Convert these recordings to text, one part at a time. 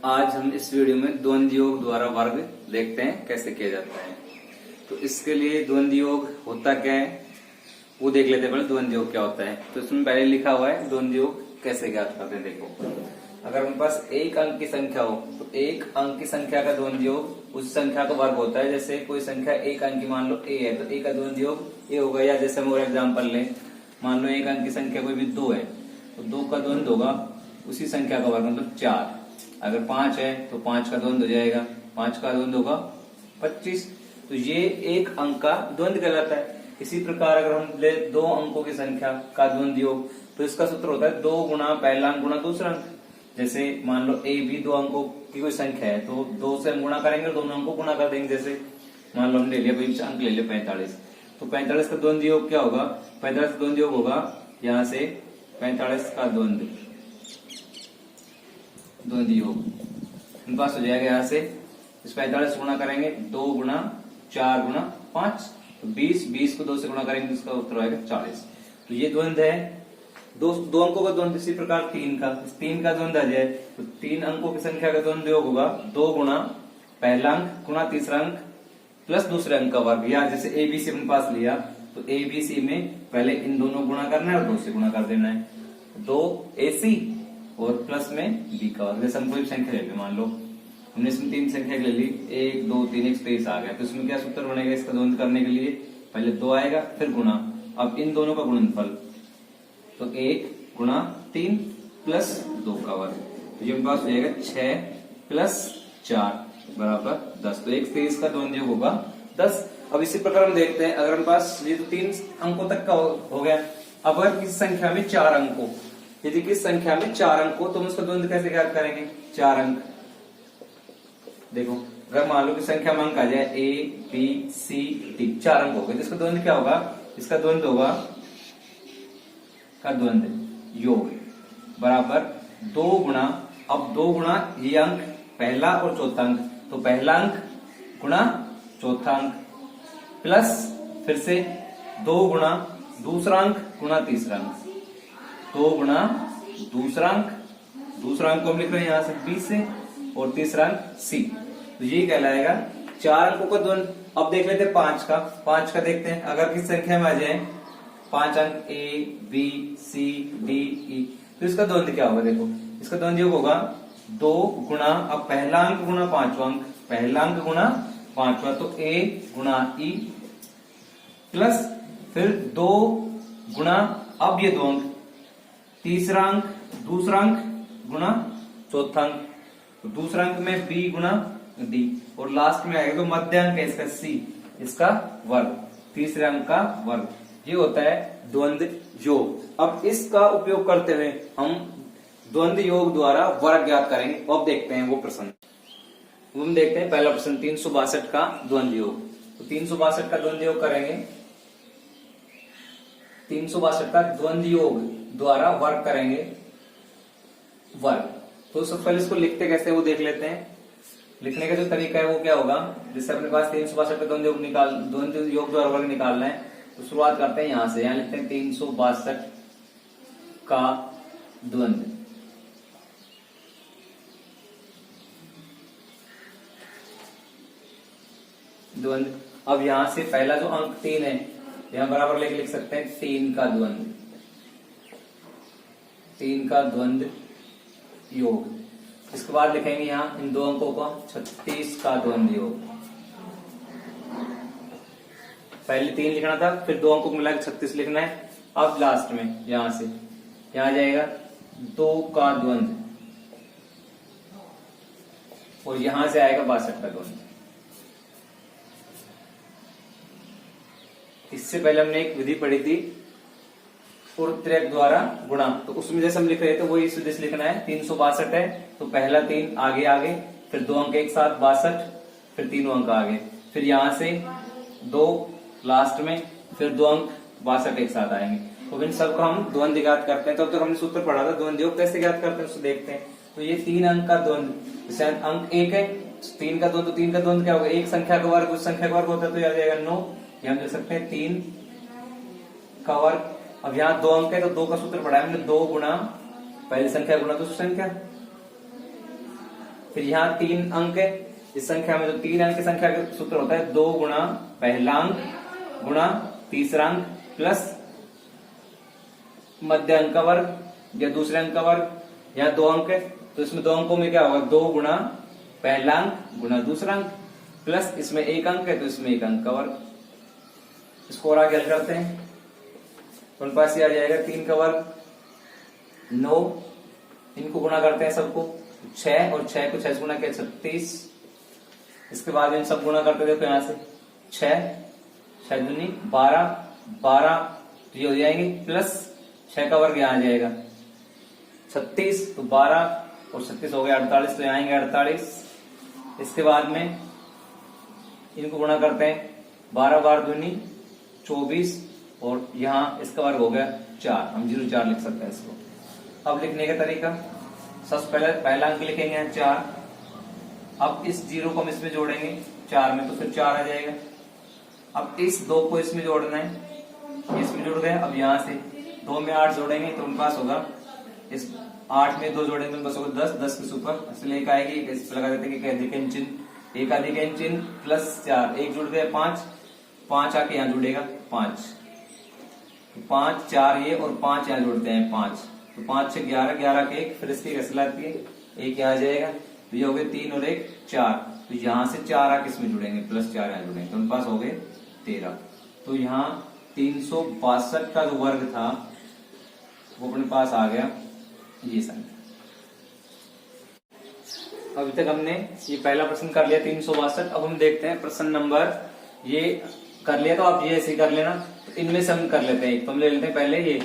आज हम इस वीडियो में द्वंद्व योग द्वारा वर्ग देखते हैं कैसे किया जाता है। तो इसके लिए द्वंद्व योग होता क्या है वो देख लेते हैं। पहले द्वंद्व योग क्या होता है तो इसमें पहले लिखा हुआ है द्वंद्व योग कैसे ज्ञात करते हैं। देखो, अगर हमारे पास एक अंक की संख्या हो तो एक अंक की संख्या का द्वंद्व योग उस संख्या का वर्ग होता है। जैसे कोई संख्या एक अंक की मान लो ए है तो ए का द्वंद्व योग ए होगा। या जैसे हम और एग्जाम्पल लें, मान लो एक अंक की संख्या कोई भी 2 है तो 2 का द्वंद्व होगा उसी संख्या का वर्ग मतलब 4। अगर 5 है तो 5 का द्वंद्व हो जाएगा, 5 का द्वंद्व होगा 25। तो ये एक अंक का द्वंद्व कहलाता है। इसी प्रकार अगर हम ले 2 अंकों की संख्या का द्वंद्व योग तो इसका सूत्र होता है 2 गुणा पहला अंक गुणा दूसरा अंक। जैसे मान लो ए भी 2 अंकों की कोई संख्या है तो 2 से हम गुणा करेंगे, दोनों अंकों गुणा कर देंगे। जैसे मान लो हम ले लिया कोई अंक ले लिया 45, तो 45 का द्वंद्व योग क्या होगा? 45 का द्वंद्व योग होगा यहाँ से 45 का द्वंद्व योग हमारे पास हो जाएगा। यहाँ से इस 45 गुणा करेंगे 2 गुणा 4 गुणा 5 तो 20 को 2 से गुणा करेंगे तो इसका उत्तर आएगा 40। तो ये द्वंद्व है दो अंकों का द्वंद्व। इसी प्रकार 3 का द्वंद्व आ जाए तो 3 अंकों की संख्या का द्वंद्व योग होगा 2 गुणा पहला अंक गुणा तीसरा अंक प्लस दूसरे अंक का वर्ग। या जैसे एबीसी अपने पास लिया तो एबीसी में पहले इन दोनों गुणा करना है और 2 से गुणा कर देना है, 2 AC और प्लस में बी का वर्ग। जैसे हम कोई संख्या ले लें, मान लो हमने इसमें 3 संख्या ले ली 1 2 3 एक स्पेस आ गया तो इसमें क्या सूत्र बनेगा? इसका द्वंद्व करने के लिए पहले 2 आएगा फिर गुणा, अब इन दोनों का गुणनफल तो 1 गुणा 3 प्लस 2 का वर्ग। तो ये पास हो जाएगा 6 प्लस 4 बराबर 10। तो एक स्पेस का द्वंद्व योग होगा 10। अब इसी प्रकार हम देखते हैं, अगर हमारे पास ये तो 3 अंकों तक का हो गया। अब अगर किसी संख्या में 4 अंक हो, यदि किस संख्या में 4 अंक हो तो हम उसका द्वंद्व कैसे ज्ञात करेंगे? 4 अंक देखो, अगर मान लो कि संख्या में अंक आ जाए A B C D 4 अंक हो गए तो इसका द्वंद्व क्या होगा? इसका द्वंद्व होगा का द्वंद्व योग बराबर 2 गुणा, अब 2 गुणा ये अंक पहला और चौथा अंक तो पहला अंक गुणा चौथा अंक प्लस फिर से 2 गुणा दूसरा अंक गुणा तीसरा अंक, 2 गुणा दूसरा अंक को हम लिख रहे हैं यहां से B से और तीसरा अंक C। तो ये कहलाएगा 4 अंकों का द्वंद्व। अब देख लेते हैं 5 का देखते हैं। अगर किस संख्या में आ जाए 5 अंक A B C D E तो इसका द्वंद्व क्या होगा? देखो, इसका द्वंद्व योग होगा 2 गुणा, अब पहला अंक गुणा पांचवा अंक, पहला अंक गुणा पांचवा तो A गुणा E प्लस फिर 2 गुणा, अब ये 2 अंक तीसरा अंक दूसरा अंक गुणा चौथा अंक तो दूसरा अंक में B गुणा D और लास्ट में आएगा तो मध्य अंक है इसका C, इसका वर्ग, तीसरे अंक का वर्ग। ये होता है द्वंद्व योग। अब इसका उपयोग करते हुए हम द्वंद्व योग द्वारा वर्ग ज्ञात करेंगे। अब देखते हैं वो प्रश्न। हम देखते हैं पहला प्रश्न 362 का द्वंद्व योग। तो 362 का द्वंद्व योग करेंगे, 362 का द्वंद्व योग द्वारा वर्ग करेंगे वर्ग। तो सबसे पहले इसको लिखते कैसे वो देख लेते हैं। लिखने का जो तरीका है वो क्या होगा? जैसे अपने पास 362 का द्वंद्व योग द्वारा वर्ग निकालना है तो शुरुआत करते हैं यहां से। यहां लिखते हैं 362 का द्वंद्व। अब यहां से पहला जो अंक 3 है यहां बराबर लेके लिख सकते हैं 3 का द्वंद्व योग। इसके बाद लिखेंगे यहां इन 2 अंकों का 36 का द्वंद्व योग। पहले 3 लिखना था फिर 2 अंकों को मिलाकर 36 लिखना है। अब लास्ट में यहां से यहां जाएगा 2 का द्वंद्व और यहां से आएगा 62 का द्वंद्व। इससे पहले हमने एक विधि पढ़ी थी पूर्वत्रयक द्वारा गुणा, तो उसमें जैसे हम लिख रहे थे वही इस विधि से लिखना है। 362 है तो पहला 3 आगे फिर 2 अंक एक साथ 62 फिर 3 अंक आगे फिर यहां से 2 लास्ट में फिर 2 अंक 62 एक साथ आएंगे। तो इन सबको हम द्वंद्व ज्ञात करते हैं। तो हमने सूत्र पढ़ा था द्वंद्व योग कैसे ज्ञात करते हैं उसको देखते हैं। तो ये 3 अंक का द्वंद्व, जैसे अंक 1 है 3 का द्वंद्व क्या होगा? एक संख्या का वर्ग उस संख्या का वर्ग होता है तो याद जाएगा 9। ये हम देख सकते हैं 3 का वर्ग। अब यहाँ 2 अंक है तो 2 का सूत्र पढ़ा है हमने, 2 गुणा पहली संख्या गुणा दूसरी संख्या फिर यहाँ 3 अंक है, इस संख्या में जो 3 अंक की संख्या का सूत्र होता है 2 गुणा पहला अंक गुणा तीसरा अंक प्लस मध्य अंक का वर्ग या दूसरे अंक का वर्ग। यहाँ 2 अंक है तो इसमें 2 अंकों में क्या होगा, 2 गुणा पहला अंक गुणा दूसरा अंक प्लस इसमें 1 अंक है तो इसमें 1 अंक का वर्ग। इसको और आगे हल करते हैं तो उनके पास ये आ जाएगा 3 का वर्ग 9, इनको गुणा करते हैं सबको 6 और 6 को 6 से गुणा किया 36। इसके बाद इन सब गुणा करते देखो यहाँ से 6 दूनी 12 तो ये हो जाएंगे प्लस 6 का वर्ग यहाँ आ जाएगा 36, तो 12 और 36 हो गया 48, तो यहाँ आएंगे 48। इसके बाद में इनको गुणा करते हैं 12 बार दूनी 24 और यहाँ इसका वर्ग हो गया 4, हम 0 4 लिख सकते हैं इसको। अब लिखने का तरीका, सबसे पहले पहला अंक लिखेंगे यहाँ 4, अब इस 0 को हम इसमें जोड़ेंगे 4 में तो फिर 4 आ जाएगा। अब इस 2 को इसमें जोड़ना है, इसमें जुड़ गए। अब यहाँ से 2 में 8 जोड़ेंगे तो उनके पास होगा, इस 8 में 2 जोड़ेंगे तो उनके पास होगा 10, 10 के ऊपर इसलिए एक आएगी, इस पर लगा देते हैं कि चिन्ह, एक अधिक चिन्ह प्लस 4, 1 जुड़ गए 5 आके यहाँ जुड़ेगा 5, 5 4 ये और 5 यहाँ जोड़ते हैं 5, तो 5 6 11, 11 के 1, फिर इसकी रस लाती है 1 यहाँ आ जाएगा, तो ये हो गए 3 और 1 4, तो यहाँ से 4 आके इसमें जुड़ेंगे प्लस 4 यहाँ जुड़ेंगे तो उनके पास हो गए 13। तो यहाँ 362 का जो वर्ग था वो अपने पास आ गया ये संख्या। अभी तक हमने ये पहला प्रश्न कर लिया 362। अब हम देखते हैं प्रश्न नंबर, ये कर लिया तो आप ये ऐसे कर लेना, तो इनमें से हम कर लेते हैं। तो हम ले लेते हैं पहले ये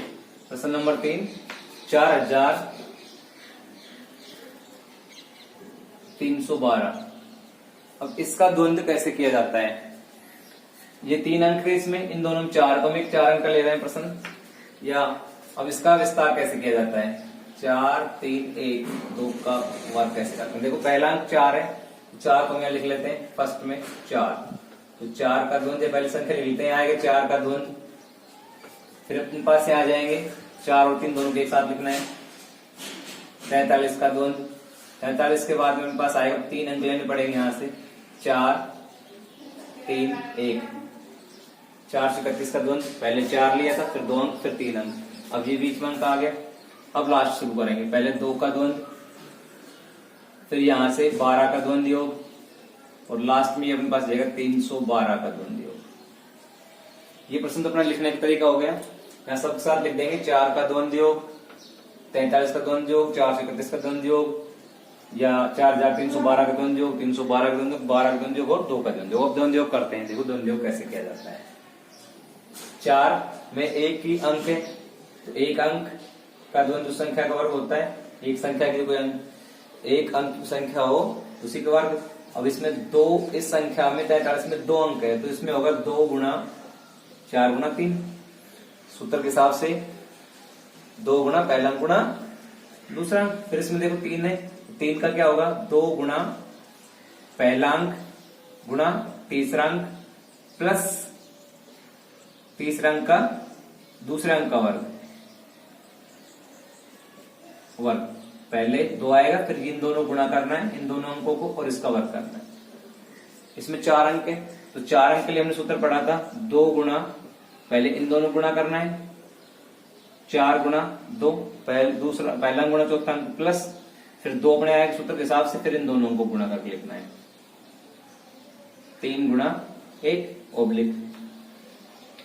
प्रश्न नंबर 3, 4312। अब इसका द्वंद्व कैसे किया जाता है, ये 3 अंक है इसमें, इन दोनों में 4, तो हम एक 4 अंक का ले रहे हैं प्रश्न, या अब इसका विस्तार कैसे किया जाता है, 4 3 1 2 का वर्ग कैसे करते हैं। देखो पहला अंक 4 है, 4 को यहाँ लिख लेते हैं फर्स्ट में 4, तो 4 का द्वंद्व पहले संख्या लिख लेते हैं, आएगा 4 का द्वंद्व, फिर अपने पास से आ जाएंगे 4 और 3 दोनों के एक साथ लिखना है, 43 का द्वंद्व, 43 के बाद में अपने पास आएगा 3 अंक लेने पड़ेंगे यहाँ से, 4 3 1, 4 से 31 का द्वंद्व, पहले 4 लिया था फिर 2 अंक फिर 3 अंक, अब ये बीच में अंक आ गया। अब लास्ट शुरू करेंगे, पहले 2 का द्वंद्व, फिर यहां से 12 का द्वंद्व योग और लास्ट में अपने पास जाएगा 312 का द्वंद्व योग। ये प्रश्न तो अपना लिखने का तरीका हो गया, यहाँ सबके साथ लिख देंगे 4 का द्वंद्व योग, 43 का द्वंद्व योग, 4 से 31 का द्वंद्व योग, या 4312 का द्वंद्व योग, 312 का द्वंद्व योग, 12 का द्वंद्व योग और 2 का द्वंद्व योग। अब द्वंद्व योग करते हैं, देखो द्वंद्व योग कैसे किया जाता है। 4 में एक ही अंक है तो एक अंक का द्वंद्व संख्या का वर्ग होता है, एक संख्या की कोई एक अंक संख्या हो उसी का वर्ग। अब इसमें 2, इस संख्या में 43 में 2 अंक है तो इसमें होगा 2 गुणा 4 गुणा 3, सूत्र के हिसाब से 2 गुणा पहला अंक गुणा दूसरा अंक। फिर इसमें देखो 3 है, 3 का क्या होगा, 2 गुणा पहला अंक गुणा तीसरा अंक प्लस तीसरा अंक का दूसरे अंक का वर्ग, पहले 2 आएगा फिर इन दोनों गुणा करना है, इन दोनों अंकों को और इसका वर्ग करना है। इसमें 4 अंक है तो 4 अंक के लिए हमने सूत्र पढ़ा था 2 गुणा, पहले इन दोनों गुणा करना है, 4 गुणा 2 पहला गुणा चौथा अंक प्लस फिर 2 अपने आएगा सूत्र के हिसाब से, फिर इन दोनों को गुणा करके लिखना है, 3 गुणा 1 ओब्लिक।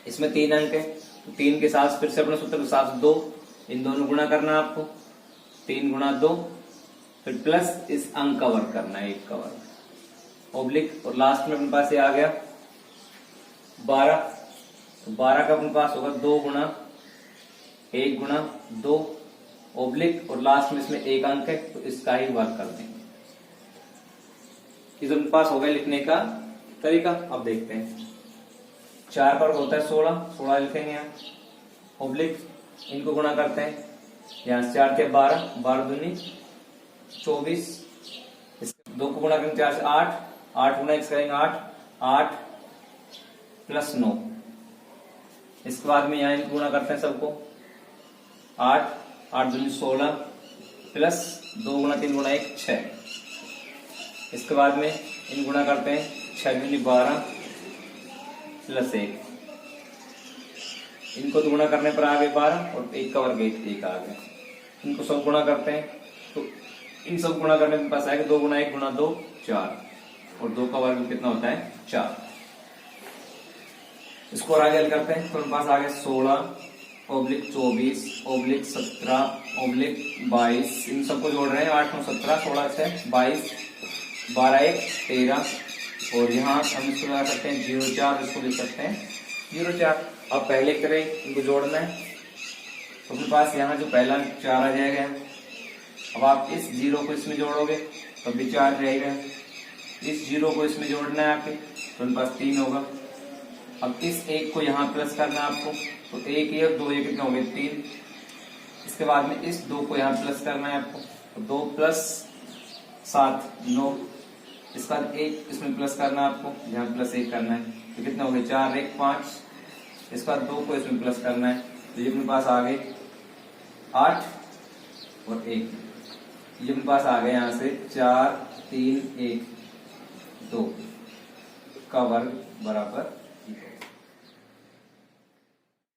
इसमें 3 अंक है तो 3 के साथ फिर से अपने सूत्र के हिसाब से 2, इन दोनों गुणा करना है आपको, 3 गुणा 2 फिर प्लस इस अंक का वर्ग करना है, 1 का वर्ग ओब्लिक, और लास्ट में अपने पास ये आ गया 12, तो 12 का अपने पास होगा 2 गुणा 1 गुणा 2 ओब्लिक, और लास्ट में इसमें 1 अंक है तो इसका ही वर्ग कर देंगे। इस अपने पास हो गया लिखने का तरीका। अब देखते हैं 4 पर होता है 16, 16 लिखेंगे यहाँ ओब्लिक, इनको गुणा करते हैं, यहाँ से 4 के 12, 12 दूनी 24, 2 को गुणा करेंगे 4 से 8, 8 गुणा x करेंगे 8, 8 प्लस 9, इसके बाद में यहाँ इनको गुणा करते हैं सबको, 8 8 दूनी 16 प्लस 2 गुणा 3 गुणा 1 6, इसके बाद में इन गुणा करते हैं, 6 दूनी 12 प्लस 1, इनको तो गुणा करने पर आ गए 12 और 1 का वर्ग 1 आ गया। इनको सब गुणा करते हैं तो इन सब गुणा करने के पास आएगा 2 गुणा 1 गुणा 2 4 और 2 का वर्ग कितना होता है 4। इसको और आगे हल करते हैं तो मेरे पास आ गया 16/24/17/22, इन सबको जोड़ रहे हैं 8 9 17 16 6 22 12 1 13 और यहाँ हम इसको लगा सकते हैं 0 4, इसको लिख सकते हैं 0 4। अब पहले की तरह इनको जोड़ना है तो अपने पास यहाँ जो पहला 4 आ जाएगा। अब आप इस 0 को इसमें जोड़ोगे तो भी 4 रहेगा, इस 0 को इसमें जोड़ना है आपके तो अपने पास 3 होगा। अब इस 1 को यहाँ प्लस करना है आपको तो 1 1 2 1 कितने हो गए 3। इसके बाद में इस 2 को यहाँ प्लस करना है आपको तो 2 + 7 9। इसके बाद 1 इसमें प्लस करना है आपको, यहाँ प्लस 1 करना है तो कितना हो गए 4 1 5। इसके बाद 2 को इसमें प्लस करना है तो ये अपने पास आ गए 8 और 1, ये अपने पास आ गए यहाँ से 4 3 1 2 का वर्ग बराबर